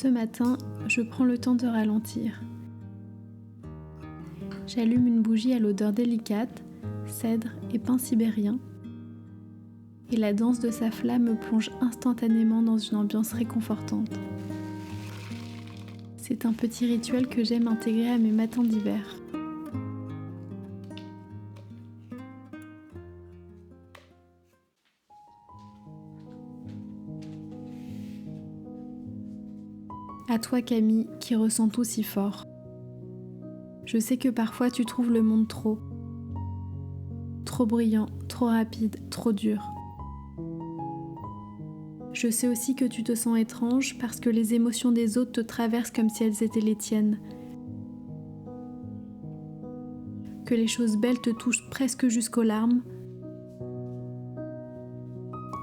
Ce matin, je prends le temps de ralentir. J'allume une bougie à l'odeur délicate, cèdre et pin sibérien, et la danse de sa flamme me plonge instantanément dans une ambiance réconfortante. C'est un petit rituel que j'aime intégrer à mes matins d'hiver. À toi Camille, qui ressens tout si fort. Je sais que parfois tu trouves le monde trop brillant, trop rapide, trop dur. Je sais aussi que tu te sens étrange parce que les émotions des autres te traversent comme si elles étaient les tiennes. Que les choses belles te touchent presque jusqu'aux larmes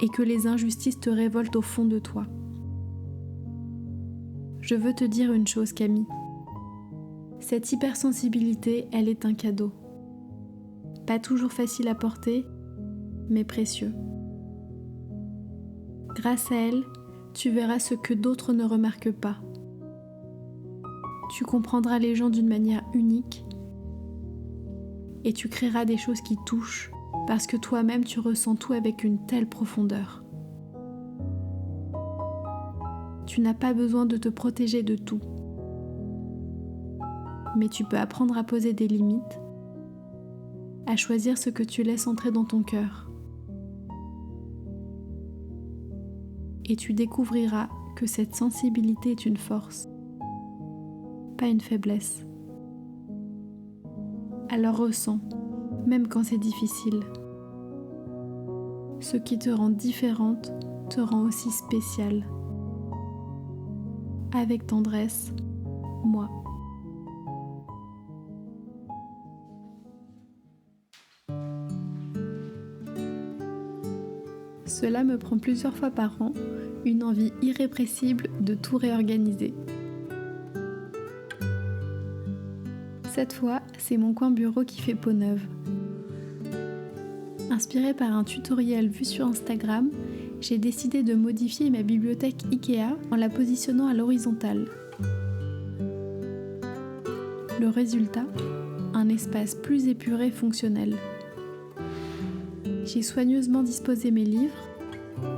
et que les injustices te révoltent au fond de toi. Je veux te dire une chose, Camille. Cette hypersensibilité, elle est un cadeau. Pas toujours facile à porter, mais précieux. Grâce à elle, tu verras ce que d'autres ne remarquent pas. Tu comprendras les gens d'une manière unique et tu créeras des choses qui touchent parce que toi-même tu ressens tout avec une telle profondeur. Tu n'as pas besoin de te protéger de tout. Mais tu peux apprendre à poser des limites, à choisir ce que tu laisses entrer dans ton cœur. Et tu découvriras que cette sensibilité est une force, pas une faiblesse. Alors ressens, même quand c'est difficile. Ce qui te rend différente te rend aussi spéciale. Avec tendresse, moi. Cela me prend plusieurs fois par an, une envie irrépressible de tout réorganiser. Cette fois, c'est mon coin bureau qui fait peau neuve. Inspirée par un tutoriel vu sur Instagram, j'ai décidé de modifier ma bibliothèque Ikea en la positionnant à l'horizontale. Le résultat, un espace plus épuré et fonctionnel. J'ai soigneusement disposé mes livres,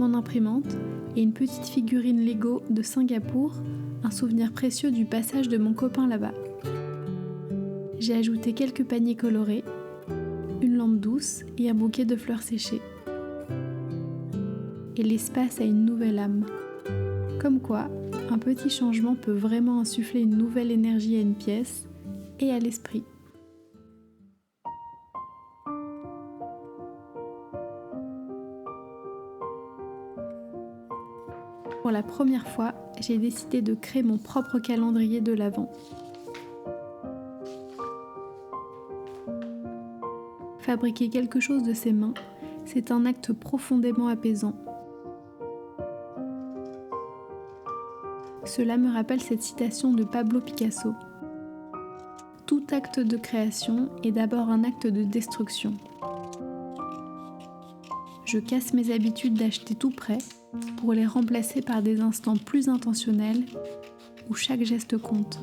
mon imprimante et une petite figurine Lego de Singapour, un souvenir précieux du passage de mon copain là-bas. J'ai ajouté quelques paniers colorés, une lampe douce et un bouquet de fleurs séchées. Et l'espace a une nouvelle âme. Comme quoi, un petit changement peut vraiment insuffler une nouvelle énergie à une pièce et à l'esprit. Pour la première fois, j'ai décidé de créer mon propre calendrier de l'Avent. Fabriquer quelque chose de ses mains, c'est un acte profondément apaisant. Cela me rappelle cette citation de Pablo Picasso. Tout acte de création est d'abord un acte de destruction. Je casse mes habitudes d'acheter tout prêt pour les remplacer par des instants plus intentionnels où chaque geste compte.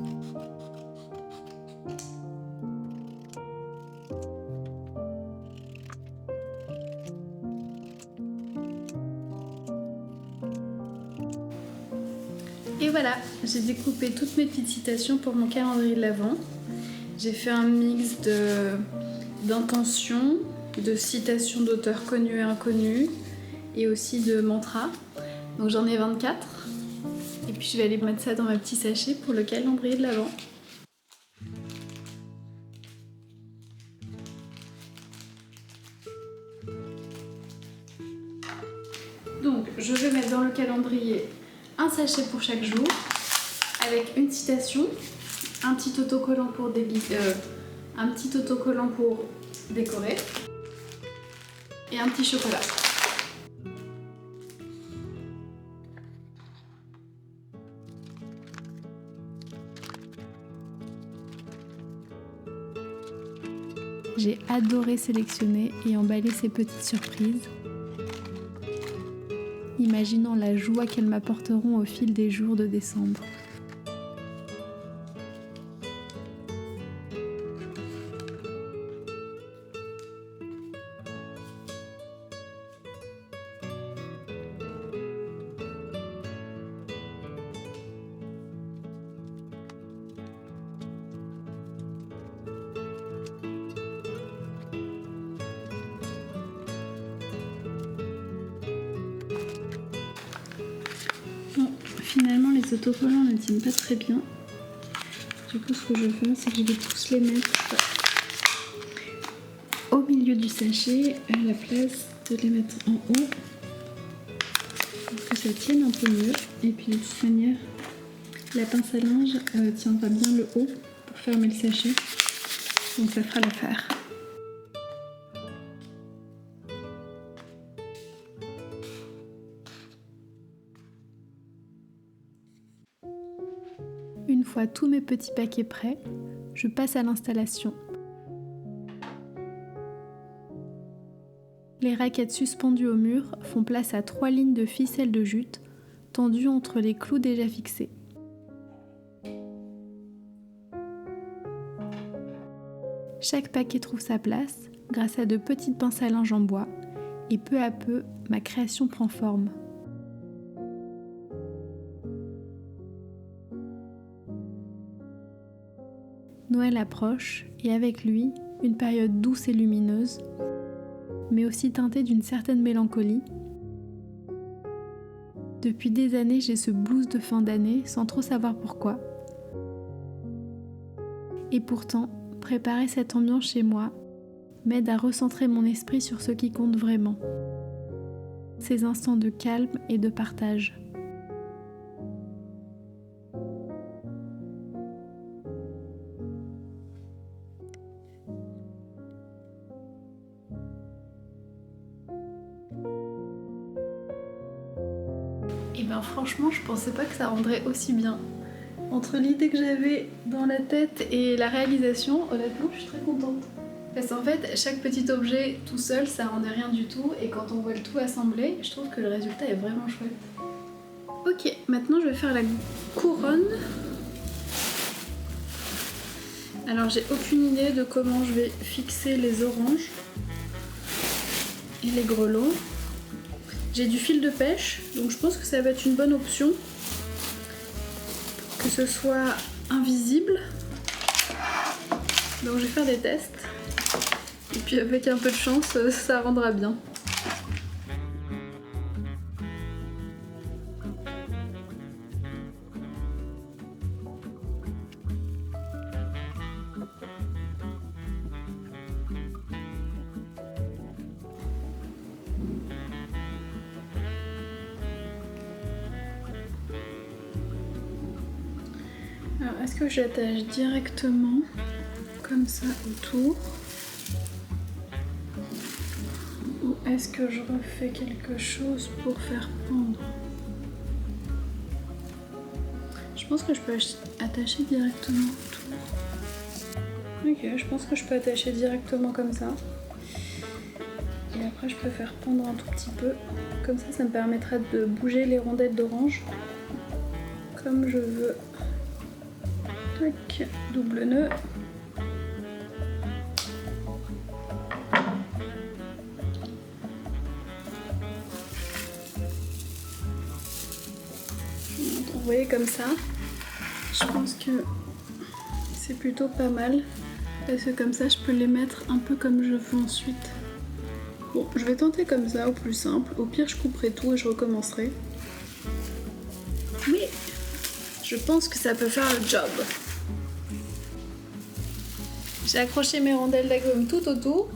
Et voilà, j'ai découpé toutes mes petites citations pour mon calendrier de l'Avent. J'ai fait un mix d'intentions, de citations d'auteurs connus et inconnus, et aussi de mantras. Donc j'en ai 24. Et puis je vais aller mettre ça dans ma petit sachet pour le calendrier de l'Avent. Donc je vais mettre dans le calendrier un sachet pour chaque jour, avec une citation, un petit autocollant pour décorer et un petit chocolat. J'ai adoré sélectionner et emballer ces petites surprises, imaginant la joie qu'elles m'apporteront au fil des jours de décembre. Finalement, les autocollants ne tiennent pas très bien. Du coup, ce que je vais faire, c'est que je vais tous les mettre au milieu du sachet à la place de les mettre en haut pour que ça tienne un peu mieux. Et puis de toute manière, la pince à linge tiendra bien le haut pour fermer le sachet, donc ça fera l'affaire. Une fois tous mes petits paquets prêts, je passe à l'installation. Les raquettes suspendues au mur font place à 3 lignes de ficelle de jute tendues entre les clous déjà fixés. Chaque paquet trouve sa place grâce à de petites pinces à linge en bois et peu à peu, ma création prend forme. Noël approche et avec lui, une période douce et lumineuse, mais aussi teintée d'une certaine mélancolie. Depuis des années, j'ai ce blues de fin d'année sans trop savoir pourquoi. Et pourtant, préparer cette ambiance chez moi m'aide à recentrer mon esprit sur ce qui compte vraiment. Ces instants de calme et de partage. Et ben franchement, je pensais pas que ça rendrait aussi bien. Entre l'idée que j'avais dans la tête et la réalisation, honnêtement, je suis très contente. Parce qu'en fait, chaque petit objet tout seul, ça rendait rien du tout. Et quand on voit le tout assemblé, je trouve que le résultat est vraiment chouette. Ok, maintenant je vais faire la couronne. Alors j'ai aucune idée de comment je vais fixer les oranges et les grelots. J'ai du fil de pêche, donc je pense que ça va être une bonne option. Que ce soit invisible. Donc je vais faire des tests. Et puis avec un peu de chance, ça rendra bien. Alors est-ce que j'attache directement comme ça autour? Ou est-ce que je refais quelque chose pour faire pendre? Je pense que je peux attacher directement autour. Ok, je pense que je peux attacher directement comme ça. Et après je peux faire pendre un tout petit peu. Comme ça, ça me permettra de bouger les rondelles d'orange comme je veux. Tac, double nœud. Vous voyez comme ça, je pense que c'est plutôt pas mal parce que comme ça je peux les mettre un peu comme je veux ensuite. Bon, je vais tenter comme ça au plus simple, au pire je couperai tout et je recommencerai. Mais je pense que ça peut faire le job. J'ai accroché mes rondelles d'agrumes tout autour.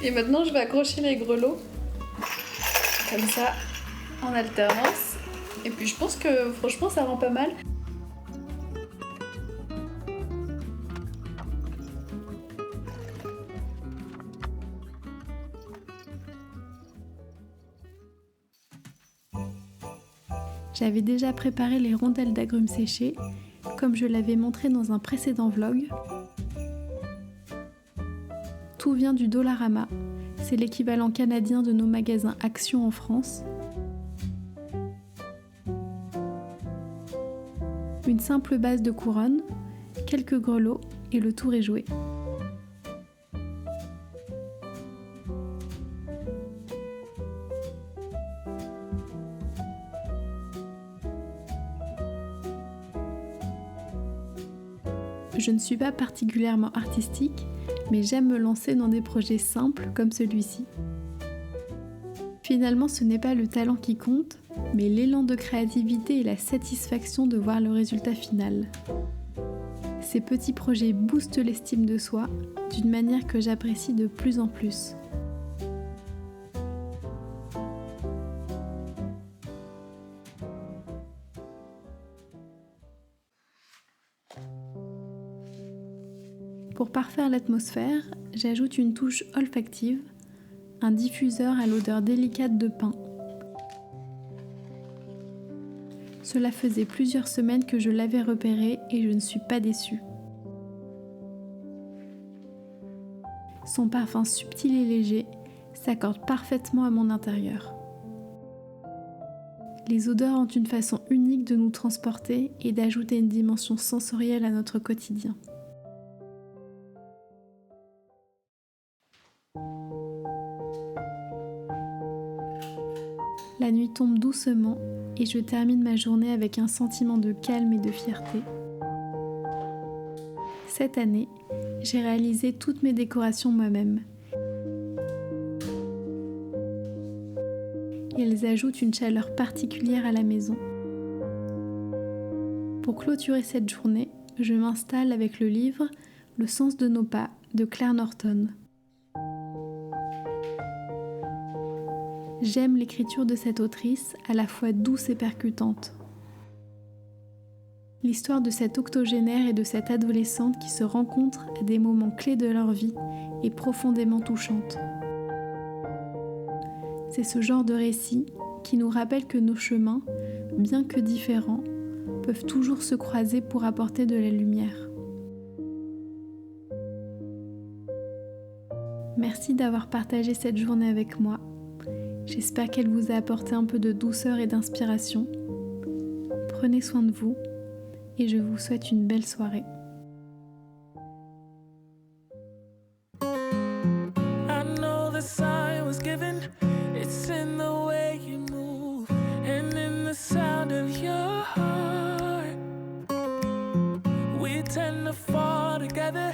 Et maintenant je vais accrocher les grelots. Comme ça, en alternance. Et puis je pense que franchement ça rend pas mal. J'avais déjà préparé les rondelles d'agrumes séchées, comme je l'avais montré dans un précédent vlog. Tout vient du Dollarama, c'est l'équivalent canadien de nos magasins Action en France. Une simple base de couronne, quelques grelots et le tour est joué. Je ne suis pas particulièrement artistique, mais j'aime me lancer dans des projets simples comme celui-ci. Finalement, ce n'est pas le talent qui compte, mais l'élan de créativité et la satisfaction de voir le résultat final. Ces petits projets boostent l'estime de soi d'une manière que j'apprécie de plus en plus. Pour parfaire l'atmosphère, j'ajoute une touche olfactive, un diffuseur à l'odeur délicate de pin. Cela faisait plusieurs semaines que je l'avais repéré et je ne suis pas déçue. Son parfum subtil et léger s'accorde parfaitement à mon intérieur. Les odeurs ont une façon unique de nous transporter et d'ajouter une dimension sensorielle à notre quotidien. La nuit tombe doucement et je termine ma journée avec un sentiment de calme et de fierté. Cette année, j'ai réalisé toutes mes décorations moi-même. Et elles ajoutent une chaleur particulière à la maison. Pour clôturer cette journée, je m'installe avec le livre « Le sens de nos pas » de Claire Norton. J'aime l'écriture de cette autrice, à la fois douce et percutante. L'histoire de cette octogénaire et de cette adolescente qui se rencontrent à des moments clés de leur vie est profondément touchante. C'est ce genre de récit qui nous rappelle que nos chemins, bien que différents, peuvent toujours se croiser pour apporter de la lumière. Merci d'avoir partagé cette journée avec moi. J'espère qu'elle vous a apporté un peu de douceur et d'inspiration. Prenez soin de vous et je vous souhaite une belle soirée. I know the sign was given, it's in the way you move and in the sound of your heart. We tend to fall together.